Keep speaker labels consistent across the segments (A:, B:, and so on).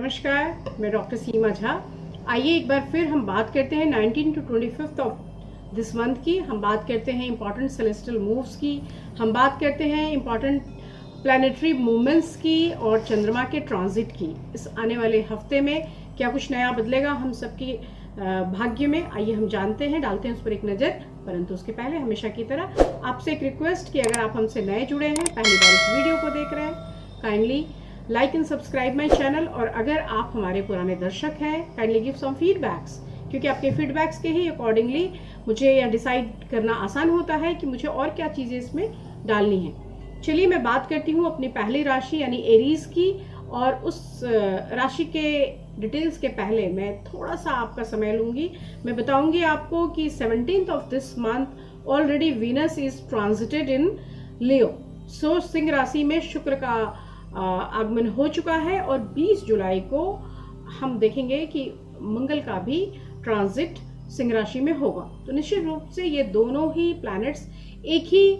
A: नमस्कार, मैं डॉक्टर सीमा झा। आइए एक बार फिर हम बात करते हैं 19 to 25 ऑफ दिस मंथ की। हम बात करते हैं इम्पॉर्टेंट सेलेस्टियल मूव्स की, हम बात करते हैं इम्पॉर्टेंट प्लानिटरी मूवमेंट्स की और चंद्रमा के ट्रांजिट की। इस आने वाले हफ्ते में क्या कुछ नया बदलेगा हम सबकी भाग्य में, आइए हम जानते हैं, डालते हैं उस पर एक नज़र। परंतु उसके पहले हमेशा की तरह आपसे एक रिक्वेस्ट कि अगर आप हमसे नए जुड़े हैं, पहली बार इस वीडियो को देख रहे हैं, kindly like and subscribe my channel. और अगर आप हमारे पुराने दर्शक हैं, काइंडली गिव सम फीडबैक्स, क्योंकि आपके फीडबैक्स के ही अकॉर्डिंगली मुझे यह डिसाइड करना आसान होता है कि मुझे और क्या चीज़ें इसमें डालनी है। चलिए मैं बात करती हूँ अपनी पहली राशि यानी एरीज की, और उस राशि के डिटेल्स के पहले मैं थोड़ा सा आपका समय लूँगी। मैं बताऊँगी आपको कि 17th of this month already Venus is transited in Leo. So सिंह राशि में शुक्र का आगमन हो चुका है और 20 जुलाई को हम देखेंगे कि मंगल का भी ट्रांजिट सिंह राशि में होगा। तो निश्चित रूप से ये दोनों ही प्लैनेट्स एक ही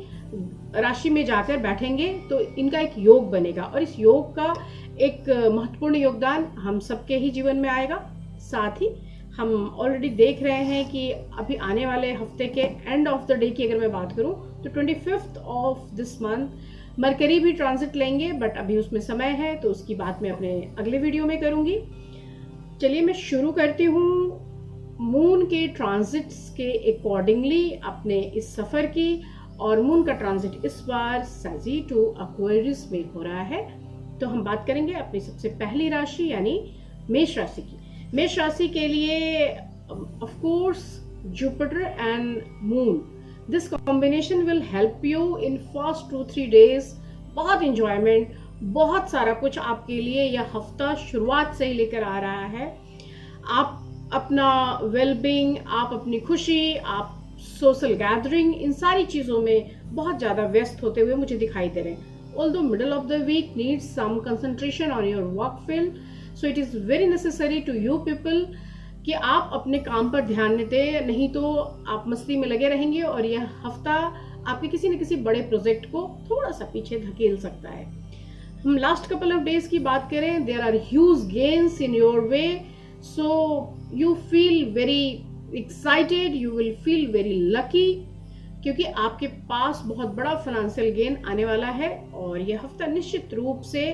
A: राशि में जाकर बैठेंगे तो इनका एक योग बनेगा, और इस योग का एक महत्वपूर्ण योगदान हम सबके ही जीवन में आएगा। साथ ही हम ऑलरेडी देख रहे हैं कि अभी आने वाले हफ्ते के एंड ऑफ द डे की अगर मैं बात करूं तो 25 ऑफ दिस मंथ मरकरी भी ट्रांजिट लेंगे, बट अभी उसमें समय है तो उसकी बात मैं अपने अगले वीडियो में करूंगी। चलिए मैं शुरू करती हूँ मून के ट्रांजिट्स के अकॉर्डिंगली अपने इस सफ़र की। और मून का ट्रांजिट इस बार सैजी टू एक्वेरियस में हो रहा है। तो हम बात करेंगे अपनी सबसे पहली राशि यानी मेष राशि की। मेष राशि के लिए of course Jupiter and moon, this combination will help you in first 2-3 days. बहुत इंजॉयमेंट, बहुत सारा कुछ आपके लिए यह हफ्ता शुरुआत से ही लेकर आ रहा है। आप अपना वेलबींग, आप अपनी खुशी, आप सोशल गैदरिंग, इन सारी चीज़ों में बहुत ज़्यादा व्यस्त होते हुए मुझे दिखाई दे रहे हैं। Although middle of the week needs some concentration on your work field, so it is very necessary to you people कि आप अपने काम पर ध्यान दें, नहीं तो आप मस्ती में लगे रहेंगे और यह हफ्ता आपके किसी न किसी बड़े प्रोजेक्ट को थोड़ा सा पीछे धकेल सकता है। हम लास्ट कपल ऑफ डेज की बात करें, there are huge gains in your way, so you feel very excited, you will feel very lucky, क्योंकि आपके पास बहुत बड़ा फाइनेंशियल गेन आने वाला है। और यह हफ्ता निश्चित रूप से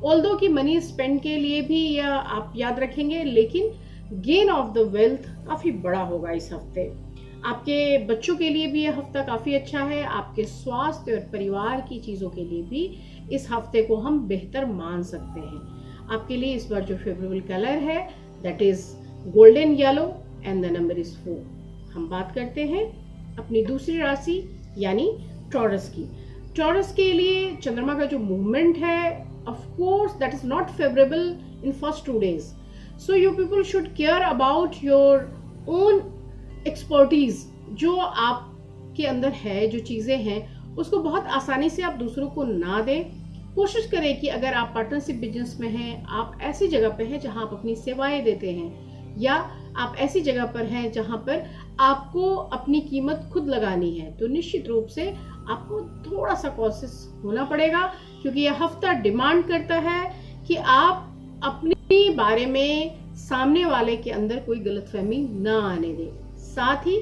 A: ऑल्दो कि मनी स्पेंड के लिए भी यह आप याद रखेंगे, लेकिन गेन ऑफ द वेल्थ काफ़ी बड़ा होगा इस हफ्ते। आपके बच्चों के लिए भी यह हफ्ता काफ़ी अच्छा है। आपके स्वास्थ्य और परिवार की चीज़ों के लिए भी इस हफ्ते को हम बेहतर मान सकते हैं। आपके लिए इस बार जो फेवरेबल कलर है that is golden yellow and the number is 4। हम बात करते हैं अपनी दूसरी राशि यानी टॉरस की। टॉरस के लिए चंद्रमा का जो मूवमेंट है of course that is not favourable in first 2 days, so you people should care about your own expertise. जो आपके अंदर है, जो चीज़ें हैं, उसको बहुत आसानी से आप दूसरों को ना दें। कोशिश करें कि अगर आप पार्टनरशिप बिजनेस में हैं, आप ऐसी जगह पे हैं जहां आप अपनी सेवाएं देते हैं, या आप ऐसी जगह पर हैं जहां पर आपको अपनी कीमत खुद लगानी है, तो निश्चित रूप से आपको थोड़ा सा कॉशियस होना पड़ेगा, क्योंकि यह हफ्ता डिमांड करता है कि आप अपने बारे में सामने वाले के अंदर कोई गलतफहमी ना आने दें। साथ ही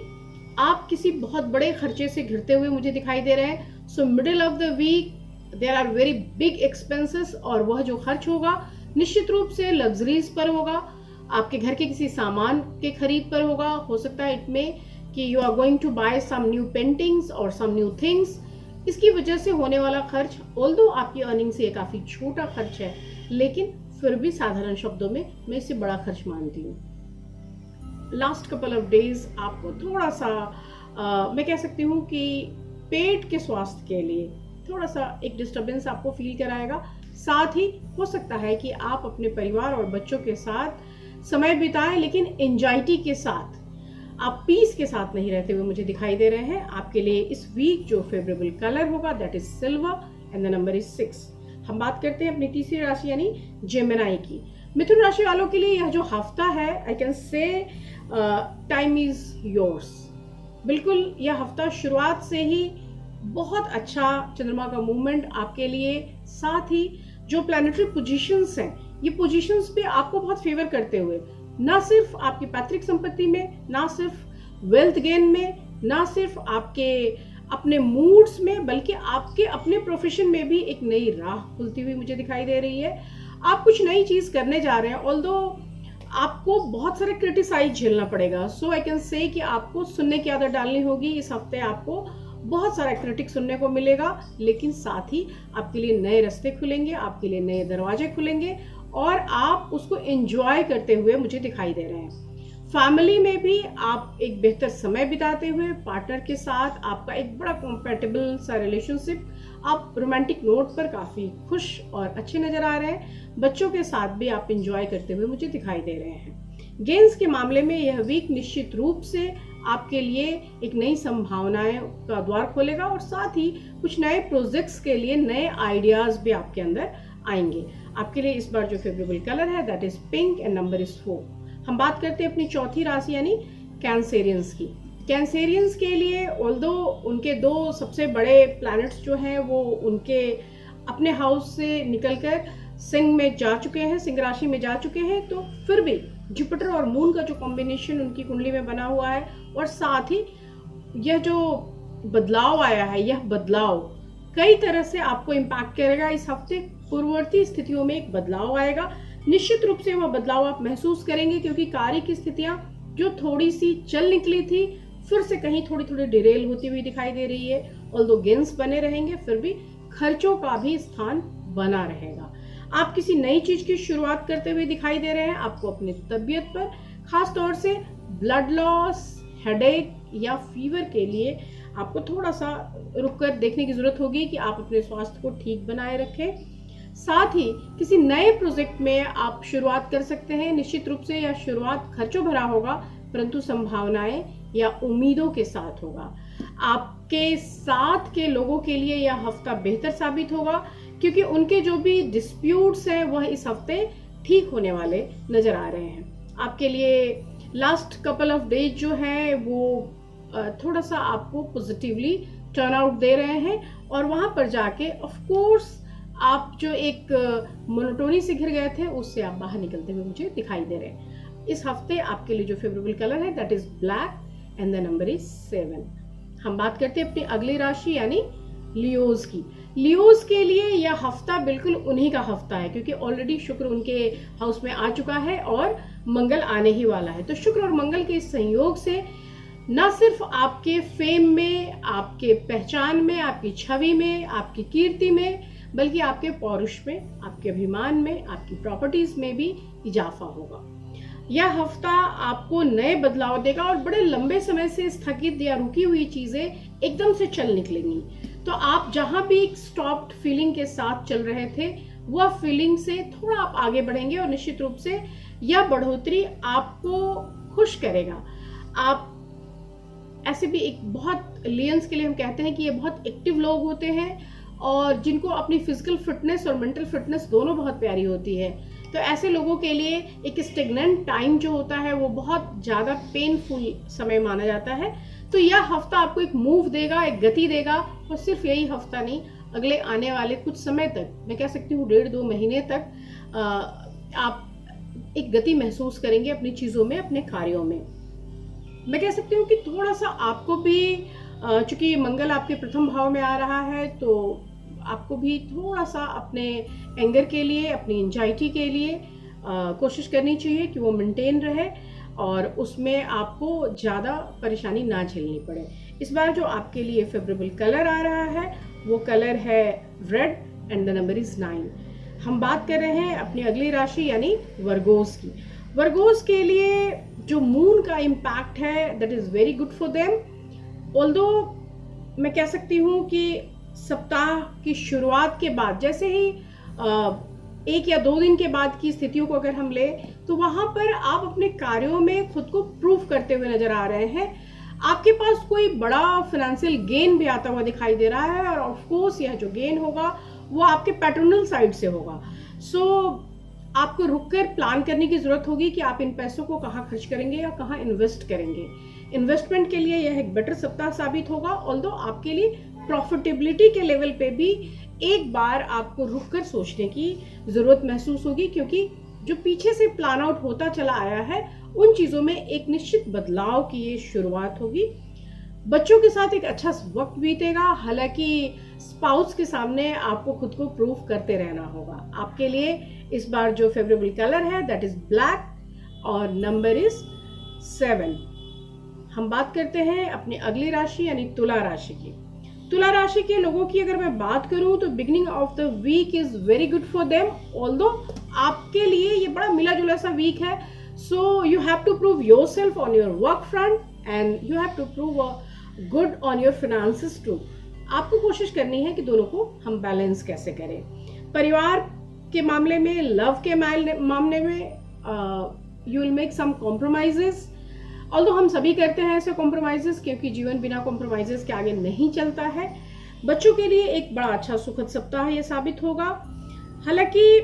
A: आप किसी बहुत बड़े खर्चे से घिरते हुए मुझे दिखाई दे रहे हैं। So middle of the week there are very big expenses, और वह जो खर्च होगा निश्चित रूप से लग्जरीज पर होगा, आपके घर के किसी सामान के खरीद पर होगा। हो सकता है इनमें कि you are going to buy some new paintings और सम न्यू थिंग्स। इसकी वजह से होने वाला खर्च, ऑल्दो आपकी अर्निंग से ये काफ़ी छोटा खर्च है, लेकिन फिर भी साधारण शब्दों में मैं इसे बड़ा खर्च मानती हूँ। लास्ट कपल ऑफ डेज आपको थोड़ा सा मैं कह सकती हूँ कि पेट के स्वास्थ्य के लिए थोड़ा सा एक डिस्टर्बेंस आपको फील कराएगा। साथ ही हो सकता है कि आप अपने परिवार और बच्चों के साथ समय बिताएं, लेकिन एंजाइटी के साथ, आप पीस के साथ नहीं रहते हुए मुझे दिखाई दे रहे हैं। आपके लिए इस वीक जो फेवरेबल कलर होगा that is silver and the number is 6। हम बात करते हैं अपनी तीसरी राशि यानी जेमिनी की। मिथुन राशि वालों के लिए यह जो हफ्ता है, आई कैन से टाइम इज योर्स। बिल्कुल यह हफ्ता शुरुआत से ही बहुत अच्छा चंद्रमा का मूवमेंट आपके लिए, साथ ही जो प्लैनेटरी पोजीशंस हैं ये पोजीशंस पे आपको बहुत फेवर करते हुए, ना सिर्फ आपकी पैतृक संपत्ति में, ना सिर्फ वेल्थ गेन में, ना सिर्फ आपके अपने मूड्स में, बल्कि आपके अपने प्रोफेशन में भी एक नई राह खुलती हुई मुझे दिखाई दे रही है। आप कुछ नई चीज करने जा रहे हैं, ऑल्दो आपको बहुत सारे क्रिटिसाइज झेलना पड़ेगा। सो आई कैन से कि आपको सुनने की आदत डालनी होगी। इस हफ्ते आपको बहुत सारा क्रिटिक सुनने को मिलेगा, लेकिन साथ ही आपके लिए नए रास्ते खुलेंगे, आपके लिए नए दरवाजे खुलेंगे और आप उसको एंजॉय करते हुए मुझे दिखाई दे रहे हैं। फैमिली में भी आप एक बेहतर समय बिताते हुए, पार्टनर के साथ आपका एक बड़ा कंपैटिबल सा रिलेशनशिप, आप रोमांटिक नोट पर काफ़ी खुश और अच्छे नज़र आ रहे हैं। बच्चों के साथ भी आप इंजॉय करते हुए मुझे दिखाई दे रहे हैं। गेंस के मामले में यह वीक निश्चित रूप से आपके लिए एक नई संभावनाएं का द्वार खोलेगा और साथ ही कुछ नए प्रोजेक्ट्स के लिए नए आइडियाज भी आपके अंदर आएंगे। आपके लिए इस बार जो फेवरेबल कलर है that is pink and number is 4। हम बात करते हैं अपनी चौथी राशि यानी कैंसेरियंस की। कैंसेरियंस के लिए ऑल्दो उनके दो सबसे बड़े प्लैनेट्स जो हैं वो उनके अपने हाउस से निकलकर सिंह में जा चुके हैं, सिंह राशि में जा चुके हैं, तो फिर भी जुपिटर और मून का जो कॉम्बिनेशन उनकी कुंडली में बना हुआ है और साथ ही यह जो बदलाव आया है, यह बदलाव कई तरह से आपको इम्पैक्ट करेगा। इस हफ्ते पूर्ववर्ती स्थितियों में एक बदलाव आएगा, निश्चित रूप से वह बदलाव आप महसूस करेंगे क्योंकि कार्य की स्थितियां जो थोड़ी सी चल निकली थी फिर से कहीं थोड़ी थोड़ी डिरेल होती हुई दिखाई दे रही है। ऑल्दो गेन्स बने रहेंगे फिर भी खर्चों का भी स्थान बना रहेगा। आप किसी नई चीज की शुरुआत करते हुए दिखाई दे रहे हैं। आपको अपनी तबीयत पर खास तौर से ब्लड लॉस, हेडेक या फीवर के लिए आपको थोड़ा सा रुककर देखने की जरूरत होगी कि आप अपने स्वास्थ्य को ठीक बनाए रखें। साथ ही किसी नए प्रोजेक्ट में आप शुरुआत कर सकते हैं। निश्चित रूप से यह शुरुआत खर्चों भरा होगा परंतु संभावनाएं या उम्मीदों के साथ होगा। आपके साथ के लोगों के लिए यह हफ्ता बेहतर साबित होगा क्योंकि उनके जो भी डिस्प्यूट्स हैं वह इस हफ्ते ठीक होने वाले नजर आ रहे हैं। आपके लिए लास्ट कपल ऑफ डेज जो है वो थोड़ा सा आपको पॉजिटिवली टर्न आउट दे रहे हैं और वहां पर जाके ऑफ कोर्स आप जो एक मोनोटोनी से घिर गए थे उससे आप बाहर निकलते हुए मुझे दिखाई दे रहे हैं। इस हफ्ते आपके लिए जो फेवरेबल कलर है that is black and the number is 7। हम बात करते हैं अपनी अगली राशि यानी लियोज की। लियोज के लिए यह हफ्ता बिल्कुल उन्हीं का हफ्ता है क्योंकि ऑलरेडी शुक्र उनके हाउस में आ चुका है और मंगल आने ही वाला है। तो शुक्र और मंगल के इस संयोग से न सिर्फ आपके फेम में, आपके पहचान में, आपकी छवि में, आपकी कीर्ति में, बल्कि आपके पौरुष में, आपके अभिमान में, आपकी प्रॉपर्टीज में भी इजाफा होगा। यह हफ्ता आपको नए बदलाव देगा और बड़े लंबे समय से स्थगित या रुकी हुई चीजें एकदम से चल निकलेंगी। तो आप जहां भी एक स्टॉप्ड फीलिंग के साथ चल रहे थे वह फीलिंग से थोड़ा आप आगे बढ़ेंगे और निश्चित रूप से यह बढ़ोतरी आपको खुश करेगा। आप ऐसे भी एक बहुत लियंस के लिए हम कहते हैं कि ये बहुत एक्टिव लोग होते हैं और जिनको अपनी फिजिकल फिटनेस और मेंटल फिटनेस दोनों बहुत प्यारी होती है। तो ऐसे लोगों के लिए एक स्टेगनेंट टाइम जो होता है वो बहुत ज़्यादा पेनफुल समय माना जाता है। तो यह हफ्ता आपको एक मूव देगा, एक गति देगा और सिर्फ यही हफ्ता नहीं, अगले आने वाले कुछ समय तक, मैं कह सकती हूँ 1.5-2 महीने तक आप एक गति महसूस करेंगे अपनी चीज़ों में, अपने कार्यों में। मैं कह सकती हूँ कि थोड़ा सा आपको भी चूंकि मंगल आपके प्रथम भाव में आ रहा है तो आपको भी थोड़ा सा अपने एंगर के लिए, अपनी एंजाइटी के लिए कोशिश करनी चाहिए कि वो मेंटेन रहे और उसमें आपको ज़्यादा परेशानी ना झेलनी पड़े। इस बार जो आपके लिए फेवरेबल कलर आ रहा है वो कलर है red and the number is 9। हम बात कर रहे हैं अपनी अगली राशि यानी वर्गोस की। वर्गोस के लिए जो मून का इम्पैक्ट है that is very good for them. Although मैं कह सकती हूँ कि सप्ताह की शुरुआत के बाद जैसे ही 1 या 2 दिन के बाद की स्थितियों को अगर हम ले तो वहां पर आप अपने कार्यों में खुद को प्रूव करते हुए नजर आ रहे हैं। आपके पास कोई बड़ा फाइनेंशियल गेन भी आता हुआ दिखाई दे रहा है और ऑफ कोर्स यह जो गेन होगा वो आपके पैटर्नल साइड से होगा। सो आपको रुककर प्लान करने की जरूरत होगी कि आप इन पैसों को कहाँ खर्च करेंगे या कहाँ इन्वेस्ट करेंगे। इन्वेस्टमेंट के लिए यह एक बेटर सप्ताह साबित होगा। ऑल्दो आपके लिए प्रॉफिटेबिलिटी के लेवल पे भी एक बार आपको रुक कर सोचने की ज़रूरत महसूस होगी, क्योंकि जो पीछे से प्लान आउट होता चला आया है उन चीज़ों में एक निश्चित बदलाव की ये शुरुआत होगी। बच्चों के साथ एक अच्छा वक्त बीतेगा, हालांकि स्पाउस के सामने आपको खुद को प्रूव करते रहना होगा। आपके लिए इस बार जो फेवरेबल कलर है दैट इज ब्लैक और नंबर इज 7। हम बात करते हैं अपनी अगली राशि यानी तुला राशि की। तुला राशि के लोगों की अगर मैं बात करूं तो beginning of the week is very good for them, although आपके लिए ये बड़ा मिला जुला सा वीक है। So you have to prove yourself on your work front and you have to prove good on your finances too. आपको कोशिश करनी है कि दोनों को हम बैलेंस कैसे करें। परिवार के मामले में, लव के मामले में you will make some compromises, although हम सभी करते हैं ऐसे कॉम्प्रोमाइजेस, क्योंकि जीवन बिना कॉम्प्रोमाइजेस के आगे नहीं चलता है। बच्चों के लिए एक बड़ा अच्छा सुखद सप्ताह ये साबित होगा। हालांकि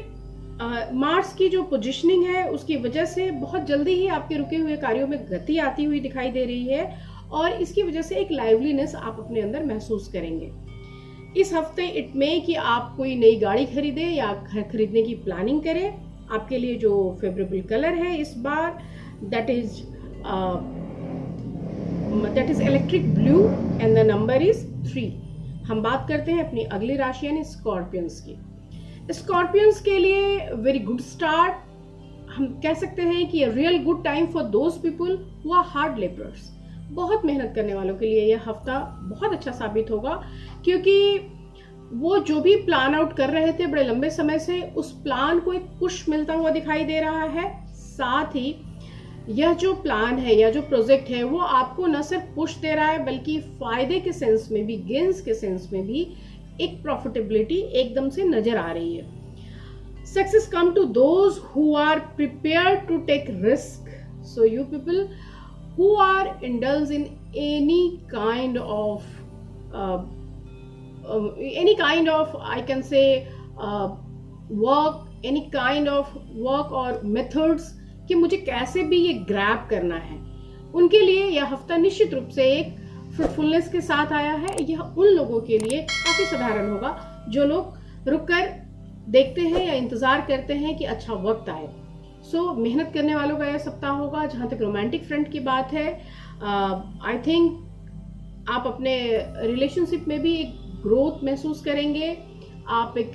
A: मार्स की जो पोजीशनिंग है उसकी वजह से बहुत जल्दी ही आपके रुके हुए कार्यों में गति आती हुई दिखाई दे रही है, और इसकी वजह से एक लाइवलीनेस आप अपने अंदर महसूस करेंगे। इस हफ्ते इट में कि आप कोई नई गाड़ी खरीदें या घर खरीदने की प्लानिंग करें। आपके लिए जो फेवरेबल कलर है इस बार that is electric blue and the number is 3। हम बात करते हैं अपनी अगली राशि यानी स्कॉर्पियंस की। स्कॉर्पियंस के लिए वेरी गुड स्टार्ट, हम कह सकते हैं कि real good time for those people who are hard labourers. बहुत मेहनत करने वालों के लिए यह हफ्ता बहुत अच्छा साबित होगा, क्योंकि वो जो भी प्लान आउट कर रहे थे बड़े लंबे समय से, उस प्लान को एक पुश मिलता हुआ दिखाई दे रहा है। साथ ही यह जो प्लान है या जो प्रोजेक्ट है वो आपको न सिर्फ पुश दे रहा है बल्कि फायदे के सेंस में भी, गेन्स के सेंस में भी एक प्रॉफिटेबिलिटी एकदम से नजर आ रही है। Success come to those who are prepared to take risk. So you people who are indulged in any kind of I can say work, any kind of work or methods कि मुझे कैसे भी ये ग्रैब करना है, उनके लिए यह हफ्ता निश्चित रूप से एक फ्रूटफुलनेस के साथ आया है। यह उन लोगों के लिए काफी साधारण होगा जो लोग रुककर देखते हैं या इंतजार करते हैं कि अच्छा वक्त आए। मेहनत करने वालों का यह सप्ताह होगा। जहाँ तक रोमांटिक फ्रंट की बात है, आई थिंक आप अपने रिलेशनशिप में भी एक ग्रोथ महसूस करेंगे। आप एक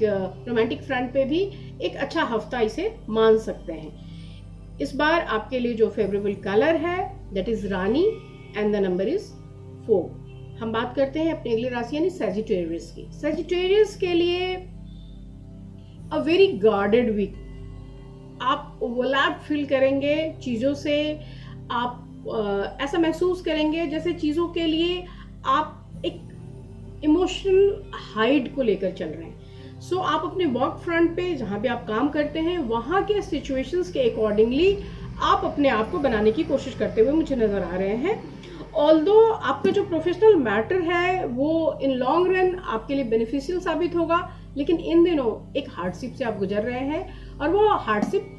A: रोमांटिक फ्रंट पे भी एक अच्छा हफ्ता इसे मान सकते हैं। इस बार आपके लिए जो फेवरेबल कलर है that is Rani and the number is 4। हम बात करते हैं अपनी अगली राशि यानी सैजिटेरियस की। सैजिटेरियस के लिए अ वेरी गार्डेड वीक। आप ओवरलैप फील करेंगे चीज़ों से, आप ऐसा महसूस करेंगे जैसे चीज़ों के लिए आप एक इमोशनल हाइड को लेकर चल रहे हैं। सो आप अपने वर्क फ्रंट पे जहाँ भी आप काम करते हैं वहाँ के सिचुएशंस के अकॉर्डिंगली आप अपने आप को बनाने की कोशिश करते हुए मुझे नज़र आ रहे हैं। ऑल्दो आपका जो प्रोफेशनल मैटर है वो इन लॉन्ग रन आपके लिए बेनिफिशियल साबित होगा, लेकिन इन दिनों एक हार्डशिप से आप गुजर रहे हैं, और वो हार्डशिप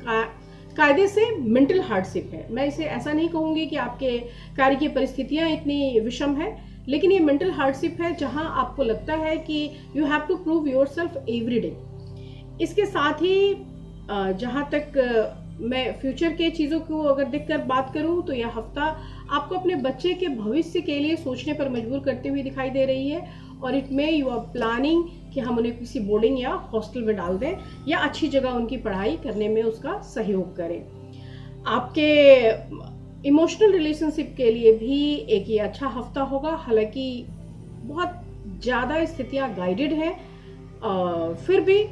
A: कायदे से मेंटल हार्डशिप है। मैं इसे ऐसा नहीं कहूँगी कि आपके कार्य की परिस्थितियाँ इतनी विषम है, लेकिन ये मेंटल हार्डशिप है जहाँ आपको लगता है कि you have to prove yourself every day. इसके साथ ही जहाँ तक मैं फ्यूचर के चीज़ों को अगर देखकर बात करूँ तो यह हफ्ता आपको अपने बच्चे के भविष्य के लिए सोचने पर मजबूर करते हुए दिखाई दे रही है, और इट में यू आर प्लानिंग कि हम उन्हें किसी बोर्डिंग या हॉस्टल में डाल दें या अच्छी जगह उनकी पढ़ाई करने में उसका सहयोग करें। आपके इमोशनल रिलेशनशिप के लिए भी एक ये अच्छा हफ्ता होगा, हालांकि बहुत ज़्यादा स्थितियाँ गाइडेड हैं, फिर भी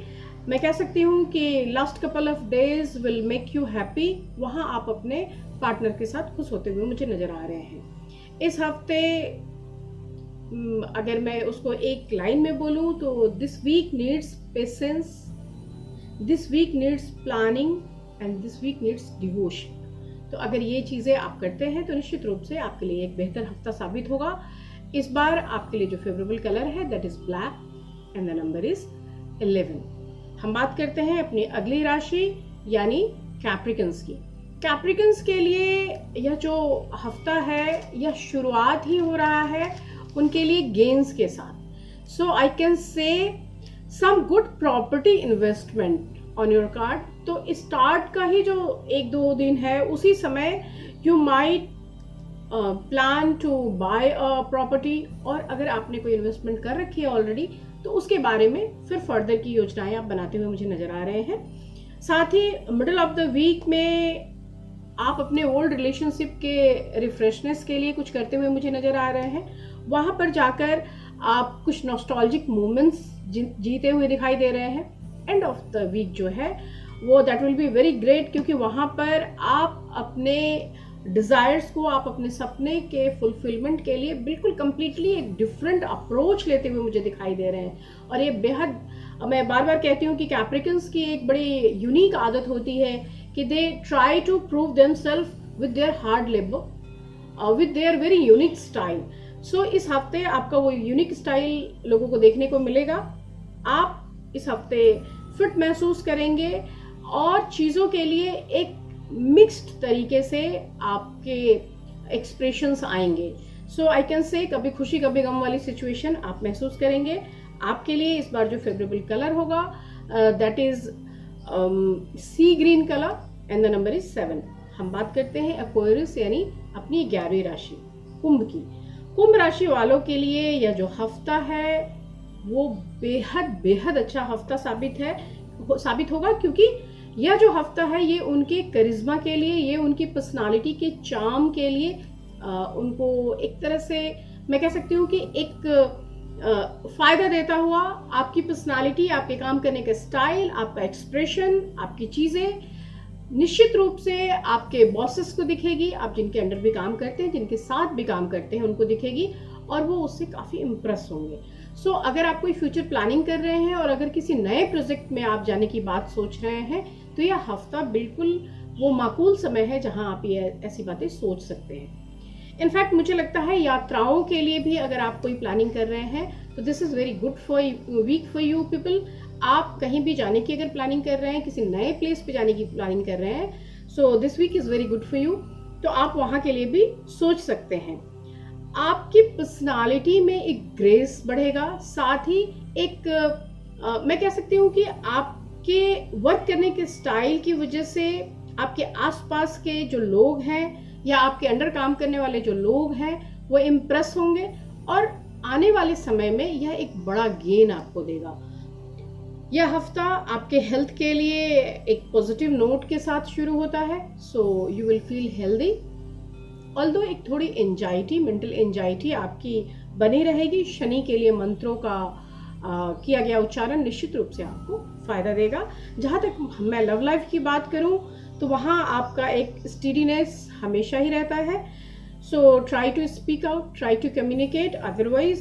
A: मैं कह सकती हूँ कि last couple of days will make you happy. वहाँ आप अपने पार्टनर के साथ खुश होते हुए मुझे नज़र आ रहे हैं। इस हफ्ते अगर मैं उसको एक लाइन में बोलूँ तो this week needs patience, this week needs planning and this week needs devotion. तो अगर ये चीज़ें आप करते हैं तो निश्चित रूप से आपके लिए एक बेहतर हफ्ता साबित होगा। इस बार आपके लिए जो फेवरेबल कलर है that is black and the number is 11। हम बात करते हैं अपनी अगली राशि यानी कैप्रिकन्स की। कैप्रिकन्स के लिए यह जो हफ्ता है यह शुरुआत ही हो रहा है उनके लिए गेन्स के साथ। सो I can say some good property investment on your card. तो स्टार्ट का ही जो 1-2 दिन है उसी समय you might plan to buy a property, और अगर आपने कोई इन्वेस्टमेंट कर रखी है ऑलरेडी तो उसके बारे में फिर फर्दर की योजनाएं आप बनाते हुए मुझे नजर आ रहे हैं। साथ ही मिडिल ऑफ द वीक में आप अपने ओल्ड रिलेशनशिप के रिफ्रेशनेस के लिए कुछ करते हुए मुझे नजर आ रहे हैं। वहां पर जाकर आप कुछ नॉस्टैल्जिक मोमेंट्स जीते हुए दिखाई दे रहे हैं। एंड ऑफ द वीक जो है वो that will be very great, क्योंकि वहां पर आप अपने डिजायर्स को, आप अपने सपने के फुलफिलमेंट के लिए बिल्कुल कंप्लीटली एक डिफरेंट अप्रोच लेते हुए मुझे दिखाई दे रहे हैं। और ये बेहद, मैं बार बार कहती हूँ कि कैप्रिकन्स की एक बड़ी यूनिक आदत होती है कि they try to prove themselves with their hard labour, with their very unique style. So इस हफ्ते आपका वो यूनिक स्टाइल लोगों को देखने को मिलेगा। आप इस हफ्ते फिट महसूस करेंगे और चीज़ों के लिए एक मिक्स्ड तरीके से आपके एक्सप्रेशंस आएंगे। सो आई कैन से कभी खुशी कभी गम वाली सिचुएशन आप महसूस करेंगे। आपके लिए इस बार जो फेवरेबल कलर होगा that is sea green colour and the number is 7। हम बात करते हैं एक्वेरियस यानी अपनी 11वीं राशि कुंभ की। कुंभ राशि वालों के लिए यह जो हफ्ता है वो बेहद बेहद अच्छा हफ्ता साबित होगा, क्योंकि यह जो हफ्ता है ये उनके करिश्मा के लिए, ये उनकी पर्सनालिटी के चार्म के लिए उनको एक तरह से मैं कह सकती हूँ कि एक फायदा देता हुआ आपकी पर्सनालिटी, आपके काम करने का स्टाइल, आपका एक्सप्रेशन, आपकी चीजें निश्चित रूप से आपके बॉसेस को दिखेगी। आप जिनके अंडर भी काम करते हैं, जिनके साथ भी काम करते हैं, उनको दिखेगी और वो उससे काफी इम्प्रेस होंगे। सो अगर आप कोई फ्यूचर प्लानिंग कर रहे हैं और अगर किसी नए प्रोजेक्ट में आप जाने की बात सोच रहे हैं तो यह हफ्ता बिल्कुल वो माकूल समय है जहां आप ये ऐसी बातें सोच सकते हैं। इनफैक्ट मुझे लगता है यात्राओं के लिए भी अगर आप कोई प्लानिंग कर रहे हैं तो this is very good week for you people. आप कहीं भी जाने की अगर प्लानिंग कर रहे हैं, किसी नए प्लेस पे जाने की प्लानिंग कर रहे हैं, so this week is very good for you. तो आप वहां के लिए भी सोच सकते हैं। आपकी पर्सनालिटी में एक ग्रेस बढ़ेगा, साथ ही एक मैं कह सकती हूँ कि आपके वर्क करने के स्टाइल की वजह से आपके आसपास के जो लोग हैं या आपके अंडर काम करने वाले जो लोग हैं वो इम्प्रेस होंगे और आने वाले समय में यह एक बड़ा गेन आपको देगा। यह हफ्ता आपके हेल्थ के लिए एक पॉजिटिव नोट के साथ शुरू होता है। So you will feel healthy, although एक थोड़ी एंजाइटी, मेंटल एंजाइटी आपकी बनी रहेगी। शनि के लिए मंत्रों का किया गया उच्चारण निश्चित रूप से आपको फायदा देगा। जहाँ तक मैं लव लाइफ की बात करूँ तो वहाँ आपका एक स्टीडीनेस हमेशा ही रहता है। So try to speak out, try to communicate, otherwise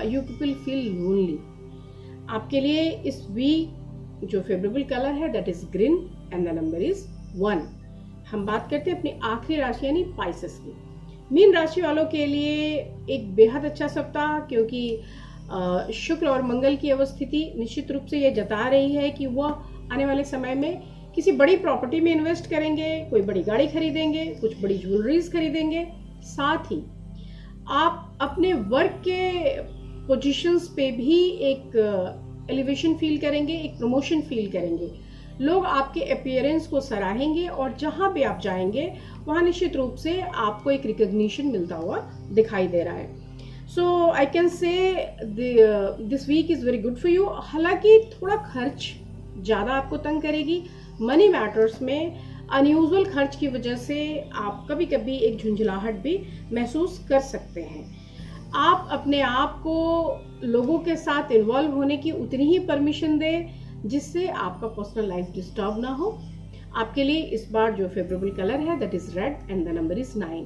A: you people feel lonely. आपके लिए इस वीक जो फेवरेबल कलर है that is green and the number is 1। हम बात करते हैं अपनी आखिरी राशि यानी पाइसेस की। मीन राशि वालों के लिए एक बेहद अच्छा सप्ताह, क्योंकि शुक्र और मंगल की अवस्थिति निश्चित रूप से ये जता रही है कि वह आने वाले समय में किसी बड़ी प्रॉपर्टी में इन्वेस्ट करेंगे, कोई बड़ी गाड़ी खरीदेंगे, कुछ बड़ी ज्वेलरीज खरीदेंगे। साथ ही आप अपने वर्क के पोजीशंस पे भी एक एलिवेशन फील करेंगे, एक प्रमोशन फील करेंगे। लोग आपके अपीयरेंस को सराहेंगे और जहां भी आप जाएंगे वहां निश्चित रूप से आपको एक रिकॉग्निशन मिलता हुआ दिखाई दे रहा है। So I can say this week is very good for you. हालांकि थोड़ा खर्च ज़्यादा आपको तंग करेगी। मनी मैटर्स में अनयूजुअल खर्च की वजह से आप कभी कभी एक झुंझलाहट भी महसूस कर सकते हैं। आप अपने आप को लोगों के साथ इन्वॉल्व होने की उतनी ही परमिशन दें जिससे आपका पर्सनल लाइफ डिस्टर्ब ना हो। आपके लिए इस बार जो फेवरेबल कलर है that is red and the number is 9।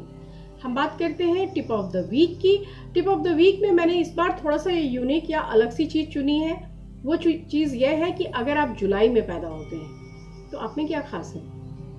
A: हम बात करते हैं टिप ऑफ द वीक की। टिप ऑफ द वीक में मैंने इस बार थोड़ा सा यूनिक या अलग सी चीज चुनी है। वो चीज यह है कि अगर आप जुलाई में पैदा होते हैं तो आप में क्या खास है।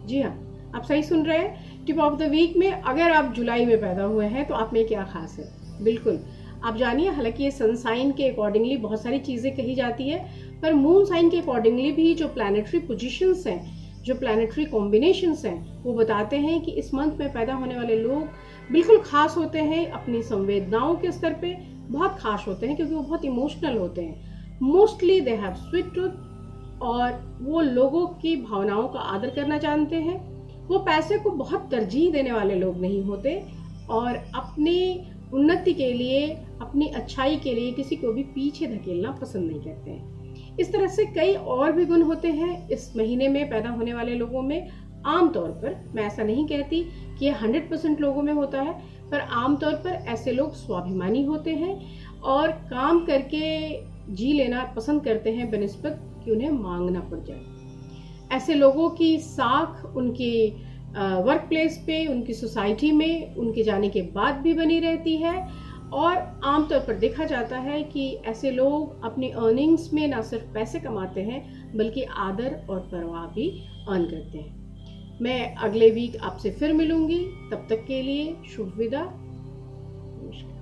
A: जी हाँ, आप सही सुन रहे हैं। टिप ऑफ द वीक में अगर आप जुलाई में पैदा हुए हैं तो आप में क्या खास है। बिल्कुल आप जानिए, हालांकि ये सन साइन के अकॉर्डिंगली बहुत सारी चीज़ें कही जाती है, पर मून साइन के अकॉर्डिंगली भी जो प्लानिटरी पोजीशंस हैं, जो प्लानिटरी कॉम्बिनेशंस हैं, वो बताते हैं कि इस मंथ में पैदा होने वाले लोग बिल्कुल खास होते हैं। अपनी संवेदनाओं के स्तर पे बहुत खास होते हैं क्योंकि वो बहुत इमोशनल होते हैं। Mostly they have sweet tooth और वो लोगों की भावनाओं का आदर करना जानते हैं। वो पैसे को बहुत तरजीह देने वाले लोग नहीं होते और अपनी उन्नति के लिए, अपनी अच्छाई के लिए किसी को भी पीछे धकेलना पसंद नहीं करते हैं। इस तरह से कई और भी गुण होते हैं इस महीने में पैदा होने वाले लोगों में। आमतौर पर, मैं ऐसा नहीं कहती कि ये 100% लोगों में होता है, पर आमतौर पर ऐसे लोग स्वाभिमानी होते हैं और काम करके जी लेना पसंद करते हैं बनिस्बत कि उन्हें मांगना पड़ जाए। ऐसे लोगों की साख उनके वर्क प्लेस पे, उनकी सोसाइटी में उनके जाने के बाद भी बनी रहती है और आमतौर पर देखा जाता है कि ऐसे लोग अपनी अर्निंग्स में ना सिर्फ पैसे कमाते हैं बल्कि आदर और परवाह भी अर्न करते हैं। मैं अगले वीक आपसे फिर मिलूंगी, तब तक के लिए शुभ विदा, नमस्कार।